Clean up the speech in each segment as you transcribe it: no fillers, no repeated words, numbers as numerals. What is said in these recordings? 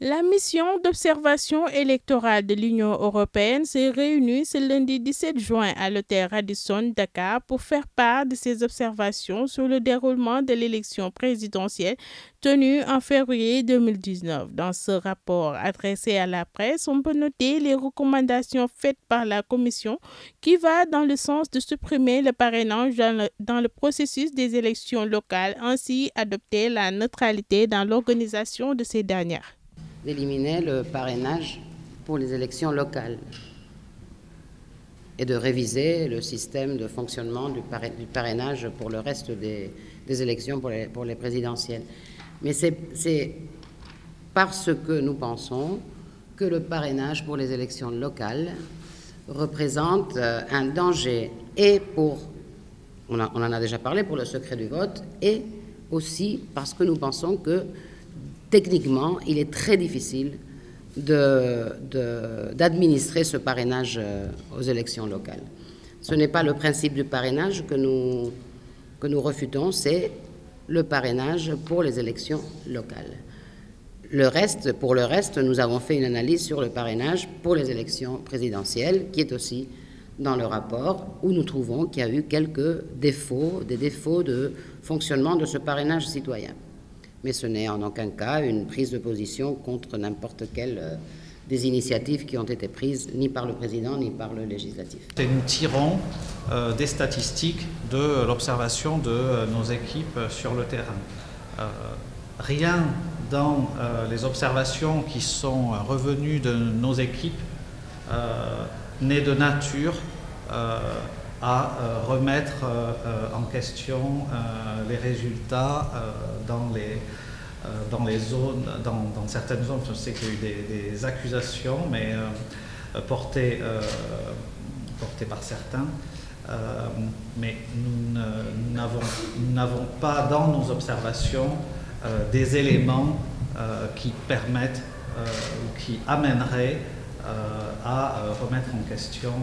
La mission d'observation électorale de l'Union européenne s'est réunie ce lundi 17 juin à l'hôtel Radisson Dakar pour faire part de ses observations sur le déroulement de l'élection présidentielle tenue en février 2019. Dans ce rapport adressé à la presse, on peut noter les recommandations faites par la Commission qui va dans le sens de supprimer le parrainage dans le processus des élections locales, ainsi adopter la neutralité dans l'organisation de ces dernières. D'éliminer le parrainage pour les élections locales et de réviser le système de fonctionnement du parrainage pour le reste des élections pour les présidentielles. Mais c'est parce que nous pensons que le parrainage pour les élections locales représente un danger et on en a déjà parlé, pour le secret du vote, et aussi parce que nous pensons que techniquement, il est très difficile d'administrer ce parrainage aux élections locales. Ce n'est pas le principe du parrainage que nous refutons, c'est le parrainage pour les élections locales. Pour le reste, nous avons fait une analyse sur le parrainage pour les élections présidentielles, qui est aussi dans le rapport, où nous trouvons qu'il y a eu quelques défauts, des défauts de fonctionnement de ce parrainage citoyen. Mais ce n'est en aucun cas une prise de position contre n'importe quelle des initiatives qui ont été prises ni par le président ni par le législatif. Nous tirons des statistiques de l'observation de nos équipes sur le terrain. Rien dans les observations qui sont revenues de nos équipes n'est de nature à remettre en question les résultats dans les zones, dans certaines zones. Je sais qu'il y a eu des accusations, mais portées par certains. Mais nous n'avons pas dans nos observations des éléments qui permettent ou qui amèneraient à remettre en question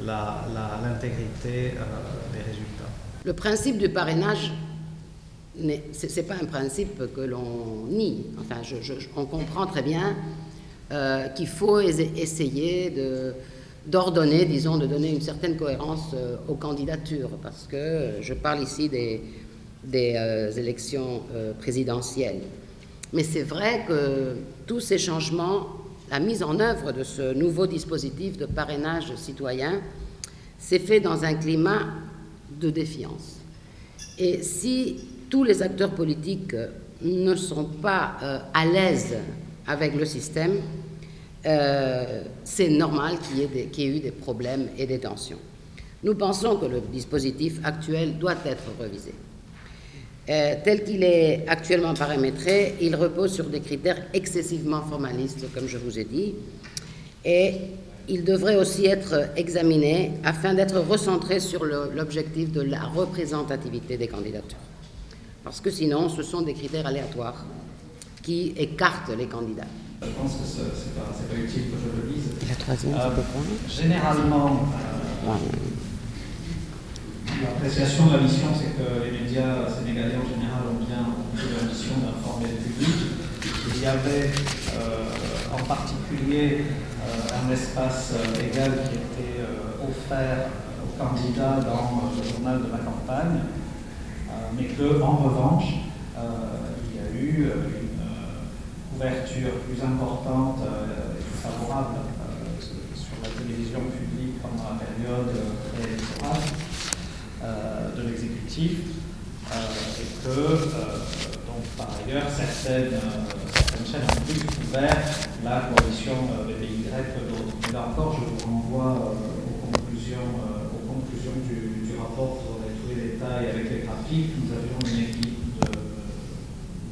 l'intégrité des résultats. Le principe du parrainage, ce n'est pas un principe que l'on nie. Enfin, on comprend très bien qu'il faut essayer d'ordonner, disons, de donner une certaine cohérence aux candidatures, parce que je parle ici des élections présidentielles. Mais c'est vrai que tous ces changements, la mise en œuvre de ce nouveau dispositif de parrainage citoyen s'est fait dans un climat de défiance. Et si tous les acteurs politiques ne sont pas à l'aise avec le système, c'est normal qu'il y ait eu des problèmes et des tensions. Nous pensons que le dispositif actuel doit être revisé. Tel qu'il est actuellement paramétré, il repose sur des critères excessivement formalistes, comme je vous ai dit, et il devrait aussi être examiné afin d'être recentré sur l'objectif de la représentativité des candidatures. Parce que sinon, ce sont des critères aléatoires qui écartent les candidats. Je pense que ce n'est pas utile que je le lise. La troisième, c'est quoi ? Généralement, l'appréciation de la mission, c'est que les médias sénégalais en général ont bien compris la mission d'informer le public. Il y avait en particulier un espace légal qui était offert aux candidats dans le journal de la campagne, mais qu'en revanche, il y a eu une couverture plus importante et plus favorable sur la télévision publique pendant la période préélectorale de l'exécutif, et que donc par ailleurs certaines chaînes ont plus couvert la coalition BPY que d'autres. Mais là encore, je vous renvoie aux conclusions du rapport. Vous aurez tous les détails avec les graphiques. Nous avions une équipe de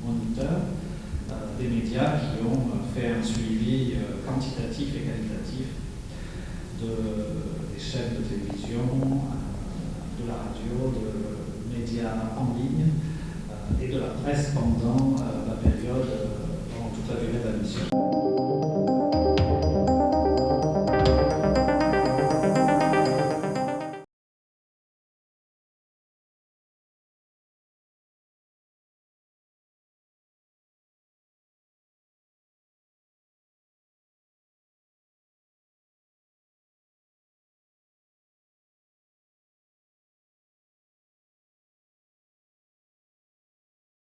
moniteurs des médias qui ont fait un suivi quantitatif et qualitatif des chaînes de télévision, de la radio, de médias en ligne et de la presse pendant la période, pendant toute la durée de la mission.